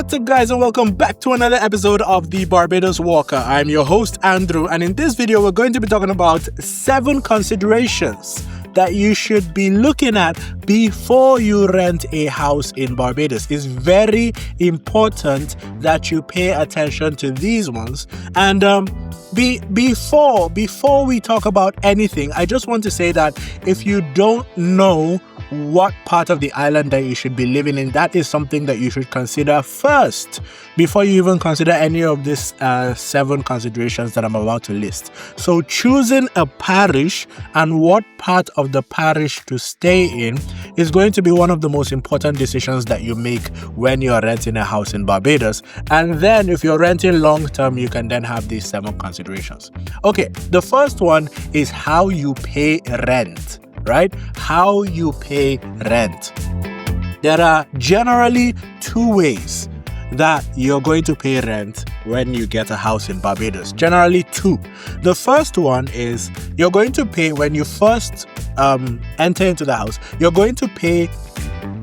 What's up, guys, and welcome back to another episode of the Barbados Walker. I'm your host, Andrew, and in this video, we're going to be talking about 7 considerations that you should be looking at before you rent a house in Barbados. It's very important that you pay attention to these ones. And before we talk about anything, I just want to say that if you don't know what part of the island that you should be living in, that is something that you should consider first before you even consider any of these 7 considerations that I'm about to list. So choosing a parish and what part of the parish to stay in is going to be one of the most important decisions that you make when you're renting a house in Barbados. And then if you're renting long term, you can then have these 7 considerations. Okay, the first one is how you pay rent. Right? How you pay rent. There are generally 2 ways that you're going to pay rent when you get a house in Barbados. Generally 2. The first one is you're going to pay when you first enter into the house. You're going to pay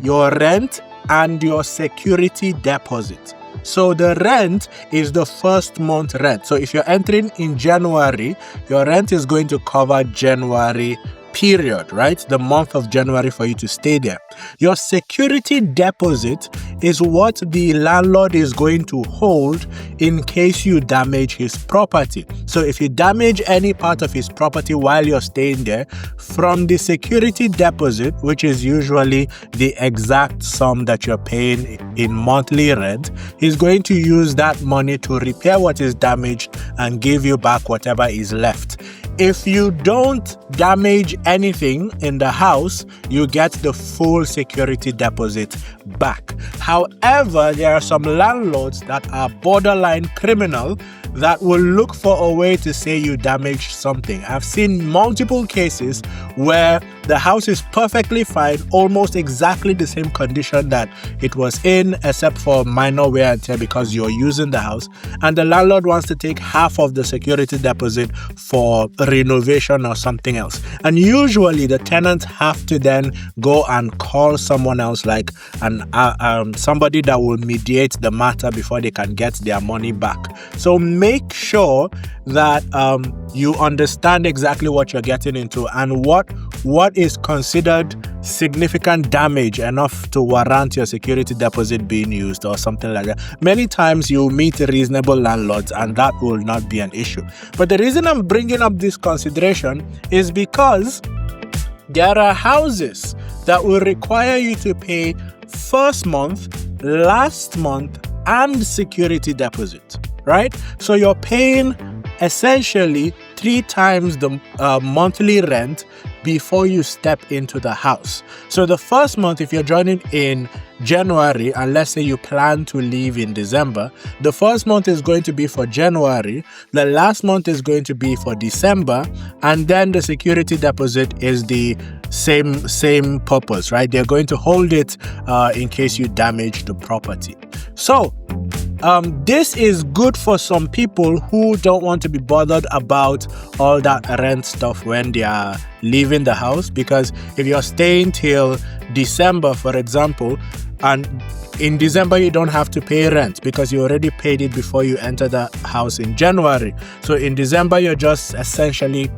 your rent and your security deposit. So the rent is the first month rent. So if you're entering in January, your rent is going to cover January period, right? The month of January for you to stay there. Your security deposit is what the landlord is going to hold in case you damage his property. So if you damage any part of his property while you're staying there, from the security deposit, which is usually the exact sum that you're paying in monthly rent, he's going to use that money to repair what is damaged and give you back whatever is left. If you don't damage anything in the house, you get the full security deposit back. However, there are some landlords that are borderline criminal that will look for a way to say you damaged something. I've seen multiple cases where the house is perfectly fine, almost exactly the same condition that it was in, except for minor wear and tear because you're using the house, and the landlord wants to take half of the security deposit for renovation or something else. And usually the tenants have to then go and call someone else, like somebody that will mediate the matter before they can get their money back. So make sure that you understand exactly what you're getting into and what is considered significant damage enough to warrant your security deposit being used or something like that. Many times you'll meet reasonable landlords and that will not be an issue. But the reason I'm bringing up this consideration is because there are houses that will require you to pay first month, last month, and security deposit. Right? So you're paying essentially 3 times the monthly rent before you step into the house. So the first month, if you're joining in January, and let's say you plan to leave in December, the first month is going to be for January, the last month is going to be for December, and then the security deposit is the same purpose, right? They're going to hold it in case you damage the property. So this is good for some people who don't want to be bothered about all that rent stuff when they are leaving the house, because if you're staying till December, for example, and in December you don't have to pay rent because you already paid it before you enter the house in January. So in December you're just essentially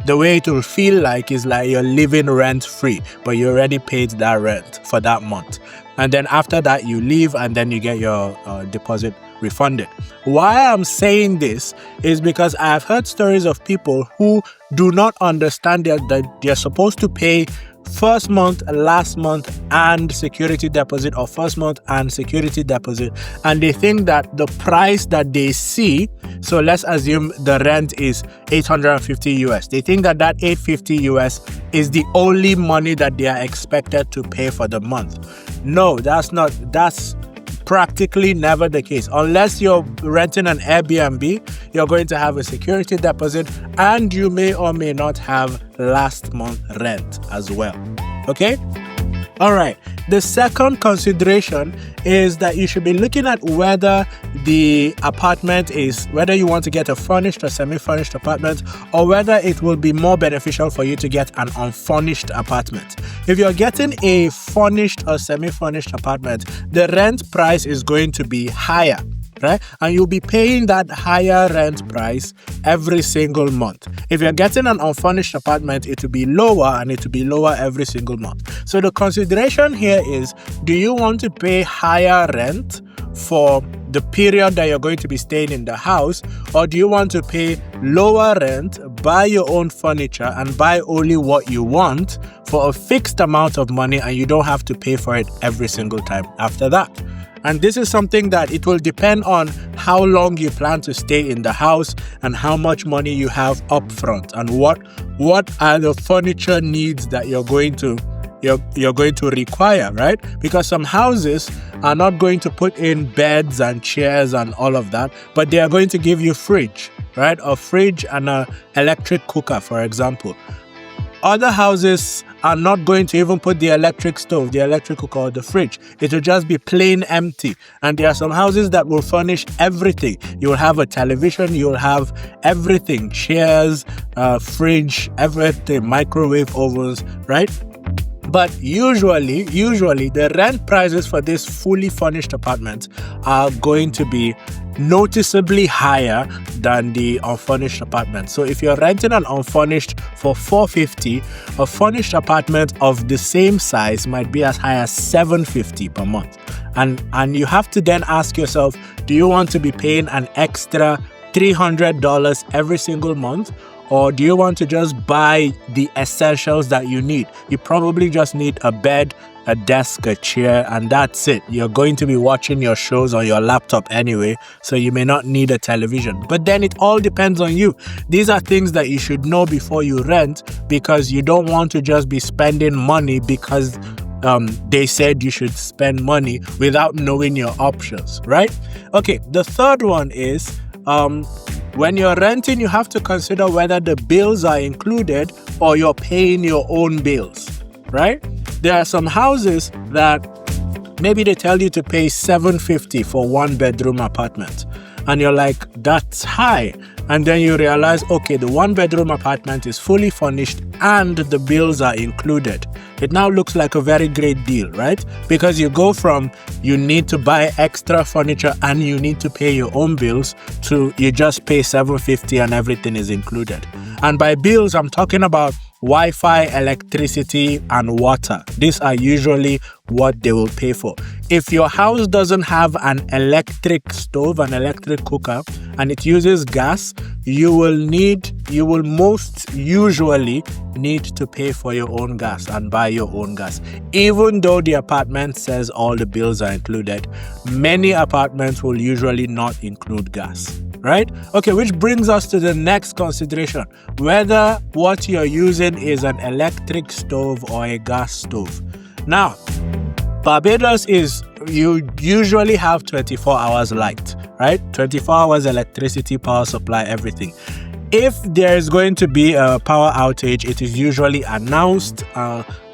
the way it will feel like is like you're living rent free, but you already paid that rent for that month. And then after that you leave and then you get your deposit refunded. Why I'm saying this is because I've heard stories of people who do not understand that they're supposed to pay first month, last month, and security deposit, or first month and security deposit, and they think that the price that they see, so let's assume the rent is $850 US, they think that $850 US is the only money that they are expected to pay for the month. No, that's practically never the case. Unless you're renting an Airbnb, you're going to have a security deposit and you may or may not have last month rent as well. Okay? All right. The second consideration is that you should be looking at whether the apartment is, whether you want to get a furnished or semi-furnished apartment, or whether it will be more beneficial for you to get an unfurnished apartment. If you're getting a furnished or semi-furnished apartment, the rent price is going to be higher, right? And you'll be paying that higher rent price every single month. If you're getting an unfurnished apartment, it will be lower, and it will be lower every single month. So the consideration here is, do you want to pay higher rent for the period that you're going to be staying in the house, or do you want to pay lower rent, buy your own furniture, and buy only what you want for a fixed amount of money, and you don't have to pay for it every single time after that? And this is something that it will depend on how long you plan to stay in the house and how much money you have up front, and what are the furniture needs that you're going to require, right? Because some houses are not going to put in beds and chairs and all of that, but they are going to give you fridge, right? A fridge and an electric cooker, for example. Other houses are not going to even put the electric stove, the electric cooker, or the fridge. It will just be plain empty. And there are some houses that will furnish everything. You will have a television, you will have everything, chairs, fridge, everything, microwave ovens, right? But usually the rent prices for this fully furnished apartment are going to be noticeably higher than the unfurnished apartment. So if you're renting an unfurnished for $450, a furnished apartment of the same size might be as high as $750 per month. And you have to then ask yourself, do you want to be paying an extra $300 every single month? Or do you want to just buy the essentials that you need? You probably just need a bed, a desk, a chair, and that's it. You're going to be watching your shows on your laptop anyway, so you may not need a television. But then it all depends on you. These are things that you should know before you rent, because you don't want to just be spending money because they said you should spend money without knowing your options, right? Okay, the third one is when you're renting, you have to consider whether the bills are included or you're paying your own bills, right? There are some houses that maybe they tell you to pay $750 for one bedroom apartment. And you're like, that's high. And then you realize, okay, the one bedroom apartment is fully furnished and the bills are included. It now looks like a very great deal, right? Because you go from you need to buy extra furniture and you need to pay your own bills to you just pay $750 and everything is included. And by bills, I'm talking about Wi-Fi, electricity, and water. These are usually what they will pay for. If your house doesn't have an electric stove, an electric cooker, and it uses gas, you will most usually need to pay for your own gas and buy your own gas. Even though the apartment says all the bills are included, many apartments will usually not include gas. Right? Okay, which brings us to the next consideration, whether what you're using is an electric stove or a gas stove. Now, Barbados you usually have 24 hours light, right? 24 hours electricity, power supply, everything. If there is going to be a power outage, it is usually announced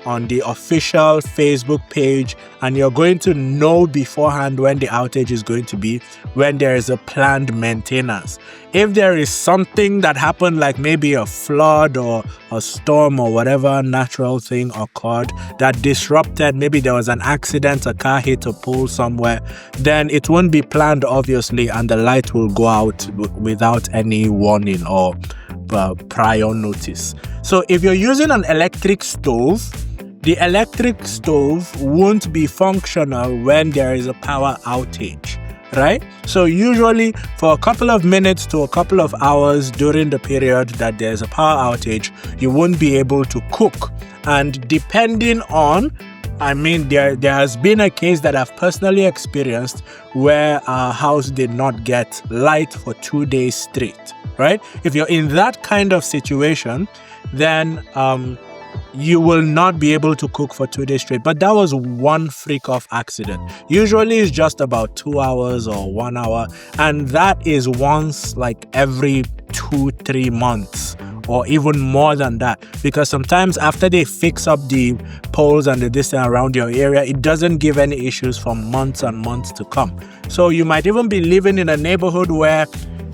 on the official Facebook page, and you're going to know beforehand when the outage is going to be, when there is a planned maintenance. If there is something that happened, like maybe a flood or a storm or whatever natural thing occurred that disrupted, maybe there was an accident, a car hit a pole somewhere, then it won't be planned, obviously, and the light will go out without any warning or prior notice. So if you're using an electric stove, the electric stove won't be functional when there is a power outage, right? So usually for a couple of minutes to a couple of hours during the period that there's a power outage, you won't be able to cook. And depending on, there has been a case that I've personally experienced where our house did not get light for 2 days straight, right? If you're in that kind of situation, then you will not be able to cook for 2 days straight. But that was one freak-off accident. Usually it's just about 2 hours or 1 hour, and that is once like every 2-3 months or even more than that, because sometimes after they fix up the poles and the distance around your area, it doesn't give any issues for months and months to come. So you might even be living in a neighborhood where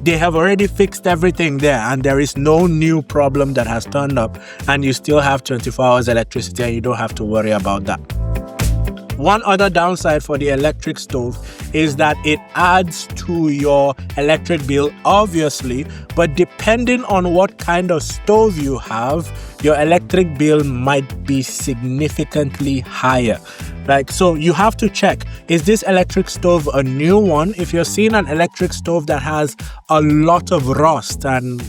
they have already fixed everything there and there is no new problem that has turned up, and you still have 24 hours electricity and you don't have to worry about that. One other downside for the electric stove is that it adds to your electric bill, obviously, but depending on what kind of stove you have, your electric bill might be significantly higher. So you have to check, is this electric stove a new one? If you're seeing an electric stove that has a lot of rust and,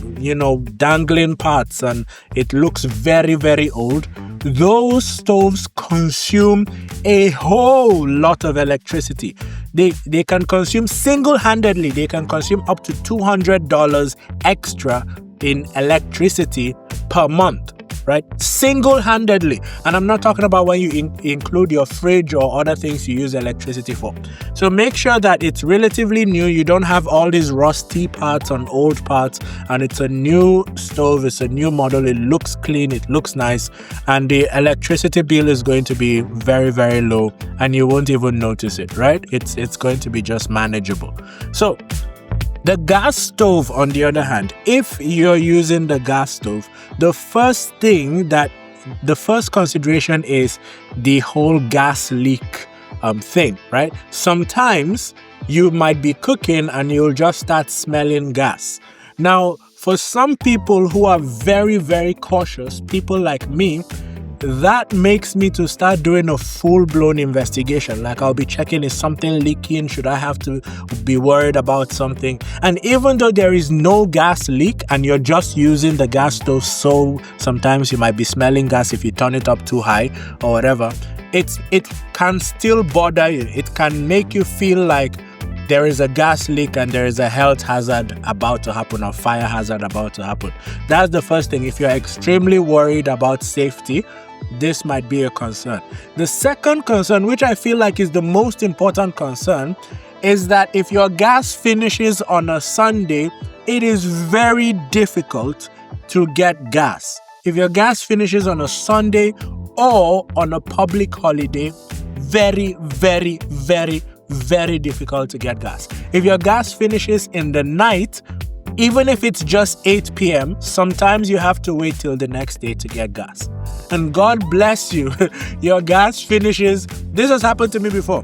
dangling parts and it looks very, very old, those stoves consume a whole lot of electricity. They can consume single-handedly, they can consume up to $200 extra in electricity per month. Right? Single-handedly. And I'm not talking about when you include your fridge or other things you use electricity for. So make sure that it's relatively new. You don't have all these rusty parts on old parts, and it's a new stove, it's a new model, it looks clean, it looks nice, and the electricity bill is going to be very, very low and you won't even notice it, right? It's going to be just manageable. So the gas stove, on the other hand, if you're using the gas stove, the first consideration is the whole gas leak thing, right? Sometimes you might be cooking and you'll just start smelling gas. Now, for some people who are very, very cautious, people like me, that makes me to start doing a full-blown investigation. I'll be checking, is something leaking? Should I have to be worried about something? And even though there is no gas leak and you're just using the gas stove, so sometimes you might be smelling gas if you turn it up too high or whatever, it can still bother you. It can make you feel like there is a gas leak and there is a health hazard about to happen or fire hazard about to happen. That's the first thing. If you're extremely worried about safety, this might be a concern. The second concern, which I feel like is the most important concern, is that if your gas finishes on a Sunday, it is very difficult to get gas. If your gas finishes on a Sunday or on a public holiday, very, very, very, very difficult to get gas. If your gas finishes in the night, even if it's just 8 p.m., sometimes you have to wait till the next day to get gas. And God bless you, your gas finishes. This has happened to me before.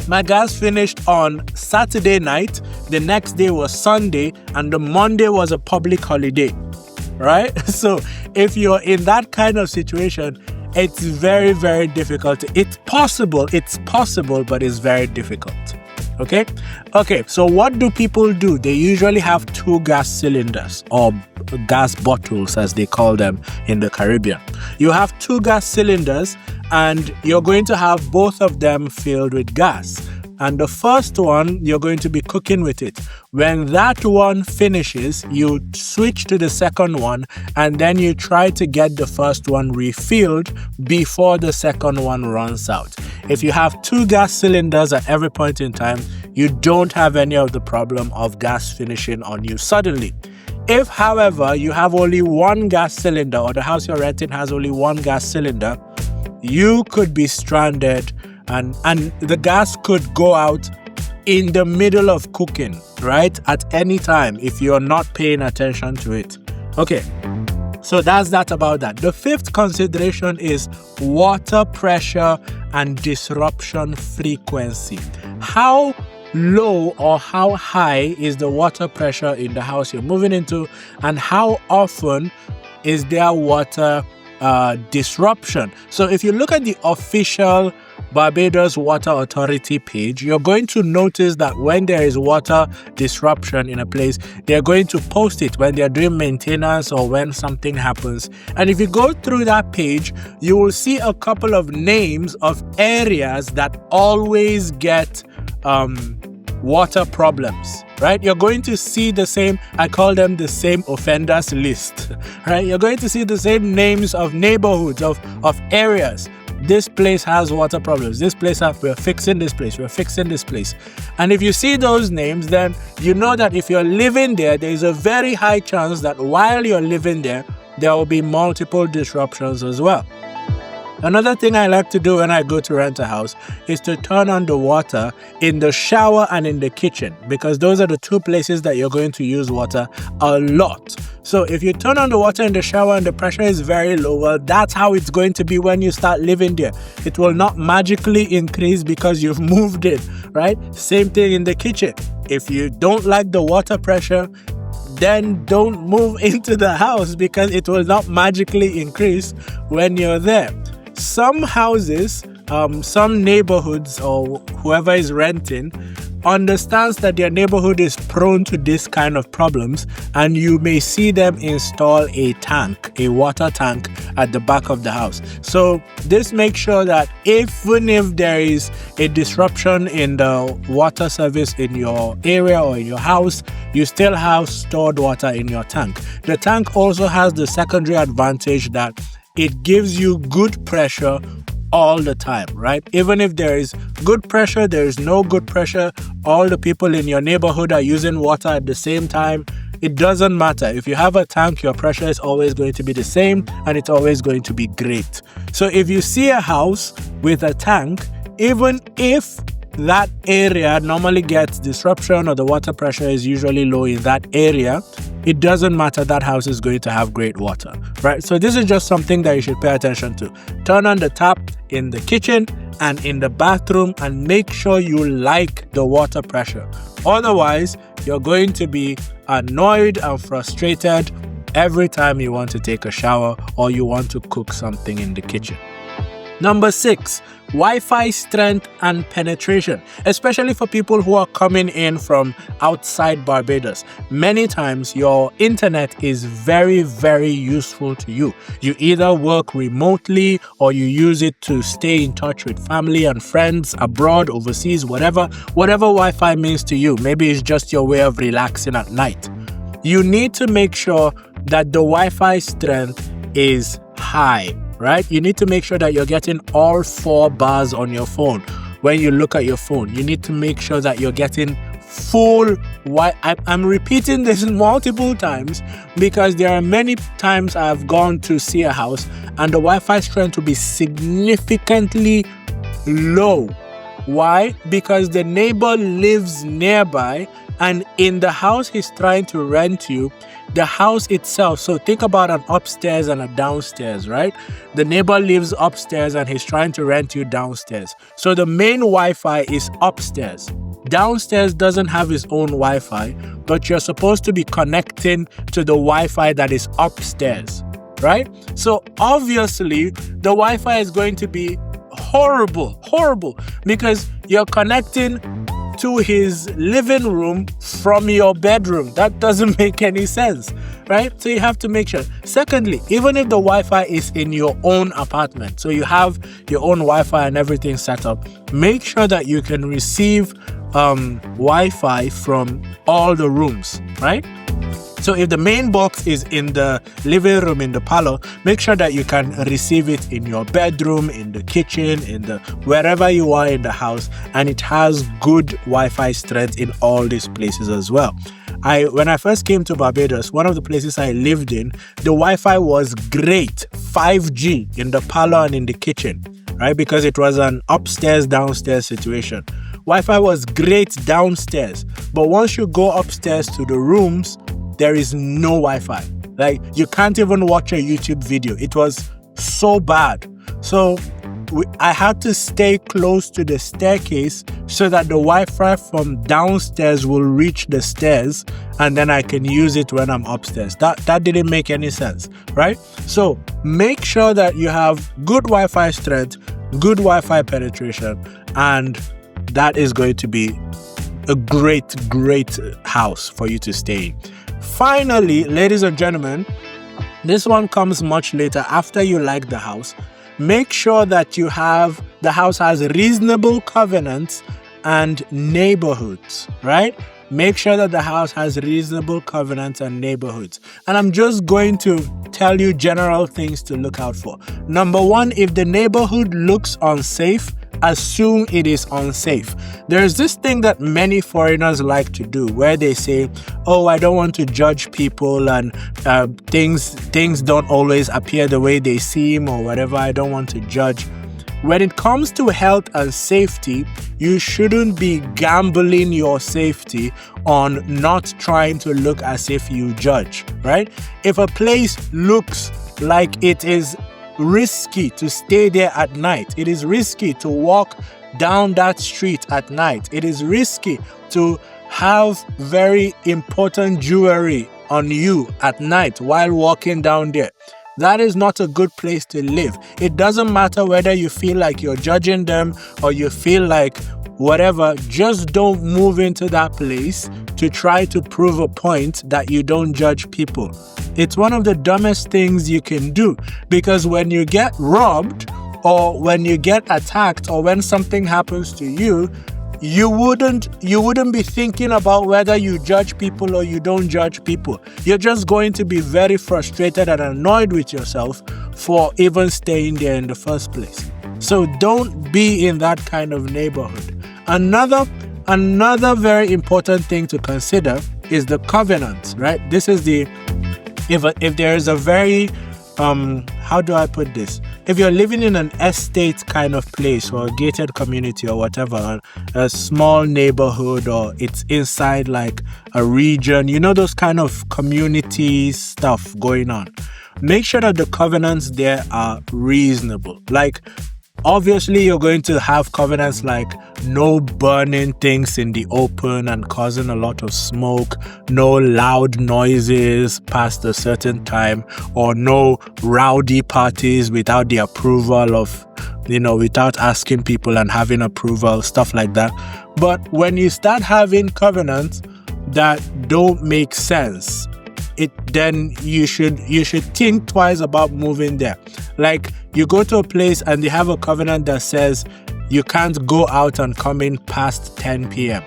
My gas finished on Saturday night, the next day was Sunday, and the Monday was a public holiday, right? So if you're in that kind of situation, it's very, very difficult. It's possible, but it's very difficult. Okay, so what do people do? They usually have 2 gas cylinders, or gas bottles as they call them in the Caribbean. You have 2 gas cylinders and you're going to have both of them filled with gas. And the first one, you're going to be cooking with it. When that one finishes, you switch to the second one and then you try to get the first one refilled before the second one runs out. If you have 2 gas cylinders at every point in time, you don't have any of the problem of gas finishing on you suddenly. If, however, you have only 1 gas cylinder, or the house you're renting has only 1 gas cylinder, you could be stranded and the gas could go out in the middle of cooking, right? At any time if you're not paying attention to it. Okay, so that's that about that. The 5th consideration is water pressure and disruption frequency. How low or how high is the water pressure in the house you're moving into, and how often is there water disruption? So if you look at the official Barbados Water Authority page, you're going to notice that when there is water disruption in a place, they're going to post it when they're doing maintenance or when something happens. And if you go through that page, you will see a couple of names of areas that always get water problems, right? You're going to see the same, I call them the same offenders list, right? You're going to see the same names of neighborhoods, of areas this place has water problems, we're fixing this place, we're fixing this place. And if you see those names, then you know that if you're living there, there's a very high chance that while you're living there, there will be multiple disruptions as well. Another thing I like to do when I go to rent a house is to turn on the water in the shower and in the kitchen, because those are the two places that you're going to use water a lot. So if you turn on the water in the shower and the pressure is very low, well, that's how it's going to be when you start living there. It will not magically increase because you've moved it, right? Same thing in the kitchen. If you don't like the water pressure, then don't move into the house because it will not magically increase when you're there. Some houses, some neighborhoods or whoever is renting understands that their neighborhood is prone to this kind of problems, and you may see them install a water tank at the back of the house. So this makes sure that even if there is a disruption in the water service in your area or in your house, you still have stored water in your tank. The tank also has the secondary advantage that it gives you good pressure all the time, right? Even if there is good pressure, there is no good pressure, all the people in your neighborhood are using water at the same time, it doesn't matter. If you have a tank, your pressure is always going to be the same and it's always going to be great. So if you see a house with a tank, even if that area normally gets disruption or the water pressure is usually low in that area, it doesn't matter, that house is going to have great water, right? So this is just something that you should pay attention to. Turn on the tap in the kitchen and in the bathroom and make sure you like the water pressure. Otherwise, you're going to be annoyed and frustrated every time you want to take a shower or you want to cook something in the kitchen. Number 6, Wi-Fi strength and penetration, especially for people who are coming in from outside Barbados. Many times your internet is very, very useful to you. You either work remotely or you use it to stay in touch with family and friends abroad, overseas, whatever Wi-Fi means to you. Maybe it's just your way of relaxing at night. You need to make sure that the Wi-Fi strength is high. Right? You need to make sure that you're getting all 4 bars on your phone. When you look at your phone, you need to make sure that you're getting full I'm repeating this multiple times because there are many times I've gone to see a house and the Wi-Fi strength will be significantly low. Why? Because the neighbor lives nearby and in the house he's trying to rent you, the house itself, so think about an upstairs and a downstairs, right? The neighbor lives upstairs and he's trying to rent you downstairs. So the main Wi-Fi is upstairs. Downstairs doesn't have its own Wi-Fi, but you're supposed to be connecting to the Wi-Fi that is upstairs, right? So obviously the Wi-Fi is going to be horrible because you're connecting to his living room from your bedroom. That doesn't make any sense, right? So you have to make sure. Secondly, even if the Wi-Fi is in your own apartment, so you have your own Wi-Fi and everything set up, make sure that you can receive Wi-Fi from all the rooms, right? So if the main box is in the living room, in the parlor, make sure that you can receive it in your bedroom, in the kitchen, wherever you are in the house, and it has good Wi-Fi strength in all these places as well. When I first came to Barbados, one of the places I lived in, the Wi-Fi was great, 5G in the parlor and in the kitchen, right? Because it was an upstairs, downstairs situation. Wi-Fi was great downstairs, but once you go upstairs to the rooms, there is no Wi-Fi. Like, you can't even watch a YouTube video. It was so bad. So I had to stay close to the staircase so that the Wi-Fi from downstairs will reach the stairs and then I can use it when I'm upstairs. That didn't make any sense, right? So make sure that you have good Wi-Fi strength, good Wi-Fi penetration, and that is going to be a great house for you to stay in. Finally, ladies and gentlemen, this one comes much later after you like the house. Make sure that the house has reasonable covenants and neighborhoods, right? Make sure that the house has reasonable covenants and neighborhoods. And I'm just going to tell you general things to look out for. Number one, if the neighborhood looks unsafe, assume it is unsafe. There's this thing that many foreigners like to do where they say, oh, I don't want to judge people, and things don't always appear the way they seem or whatever. I don't want to judge. When it comes to health and safety, you shouldn't be gambling your safety on not trying to look as if you judge, right? If a place looks like it is risky to stay there at night, it is risky to walk down that street at night, it is risky to have very important jewelry on you at night while walking down there, that is not a good place to live. It doesn't matter whether you feel like you're judging them or you feel like whatever, just don't move into that place to try to prove a point that you don't judge people. It's one of the dumbest things you can do, because when you get robbed or when you get attacked or when something happens to you, you wouldn't be thinking about whether you judge people or you don't judge people. You're just going to be very frustrated and annoyed with yourself for even staying there in the first place. So don't be in that kind of neighborhood. Another very important thing to consider is the covenant, right? This is if there is a very how do I put this? If you're living in an estate kind of place or a gated community or whatever, a small neighborhood, or it's inside like a region, you know, those kind of community stuff going on, make sure that the covenants there are reasonable. Like, obviously, you're going to have covenants like no burning things in the open and causing a lot of smoke, no loud noises past a certain time, or no rowdy parties without the approval of, without asking people and having approval, stuff like that. But when you start having covenants that don't make sense, then you should think twice about moving there. Like, you go to a place and they have a covenant that says you can't go out and come in past 10 p.m.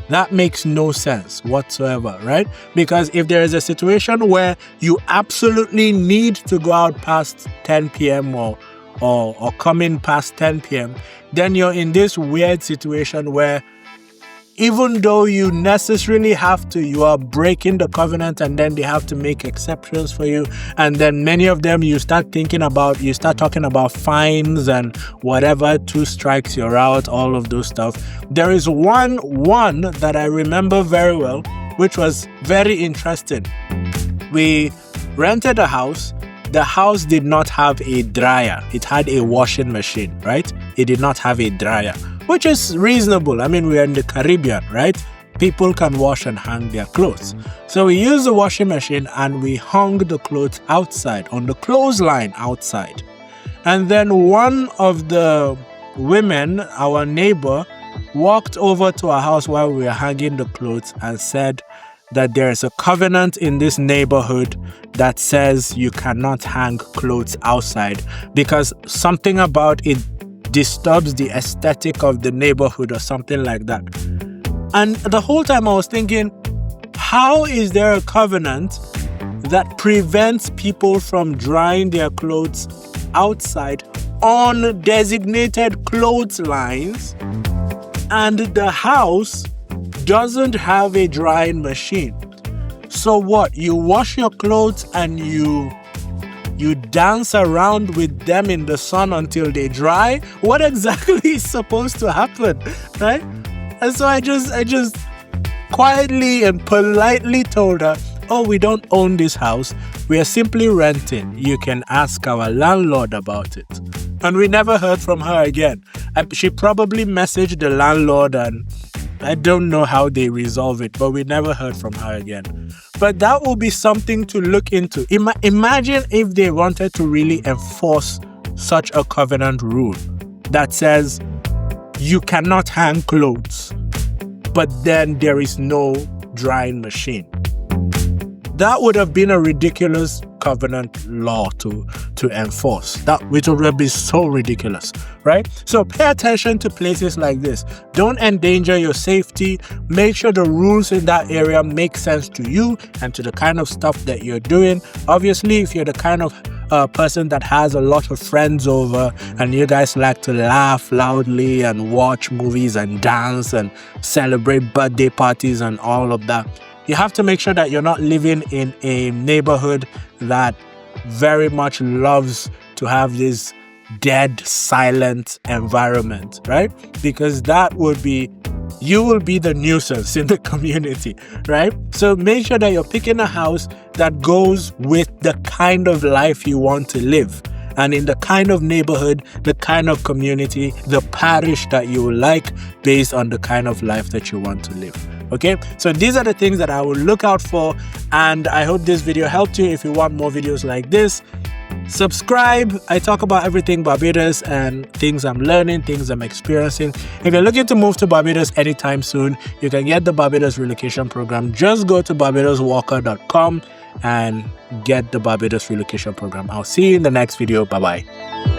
That makes no sense whatsoever, right? Because if there is a situation where you absolutely need to go out past 10 p.m. or come in past 10 p.m., then you're in this weird situation where even though you necessarily have to, you are breaking the covenant, and then they have to make exceptions for you. And then many of them you start talking about fines and whatever, 2 strikes you're out, all of those stuff. There is one that I remember very well, which was very interesting. We rented a house. The house did not have a dryer. It had a washing machine, right? It did not have a dryer, which is reasonable. I mean, we're in the Caribbean, right? People can wash and hang their clothes. So we used the washing machine and we hung the clothes outside, on the clothesline outside. And then one of the women, our neighbor, walked over to our house while we were hanging the clothes and said that there is a covenant in this neighborhood that says you cannot hang clothes outside because something about it disturbs the aesthetic of the neighborhood or something like that. And the whole time I was thinking, how is there a covenant that prevents people from drying their clothes outside on designated clotheslines, and the house doesn't have a drying machine? So what? You wash your clothes and you dance around with them in the sun until they dry? What exactly is supposed to happen, right? And so I just quietly and politely told her, oh, we don't own this house. We are simply renting. You can ask our landlord about it. And we never heard from her again. She probably messaged the landlord, and I don't know how they resolve it, but we never heard from her again. But that will be something to look into. Imagine if they wanted to really enforce such a covenant rule that says you cannot hang clothes, but then there is no drying machine. That would have been a ridiculous covenant law to enforce. That which would be so ridiculous, right? So pay attention to places like this. Don't endanger your safety. Make sure the rules in that area make sense to you and to the kind of stuff that you're doing. Obviously, if you're the kind of person that has a lot of friends over and you guys like to laugh loudly and watch movies and dance and celebrate birthday parties and all of that, you have to make sure that you're not living in a neighborhood that very much loves to have this dead, silent environment, right? Because that would be, you will be the nuisance in the community, right? So make sure that you're picking a house that goes with the kind of life you want to live, and in the kind of neighborhood, the kind of community, the parish that you like based on the kind of life that you want to live. Okay, so these are the things that I will look out for, and I hope this video helped you. If you want more videos like this, subscribe. I talk about everything Barbados and things I'm learning, things I'm experiencing. If you're looking to move to Barbados anytime soon, you can get the Barbados Relocation Program. Just go to barbadoswalker.com and get the Barbados Relocation Program. I'll see you in the next video. Bye-bye.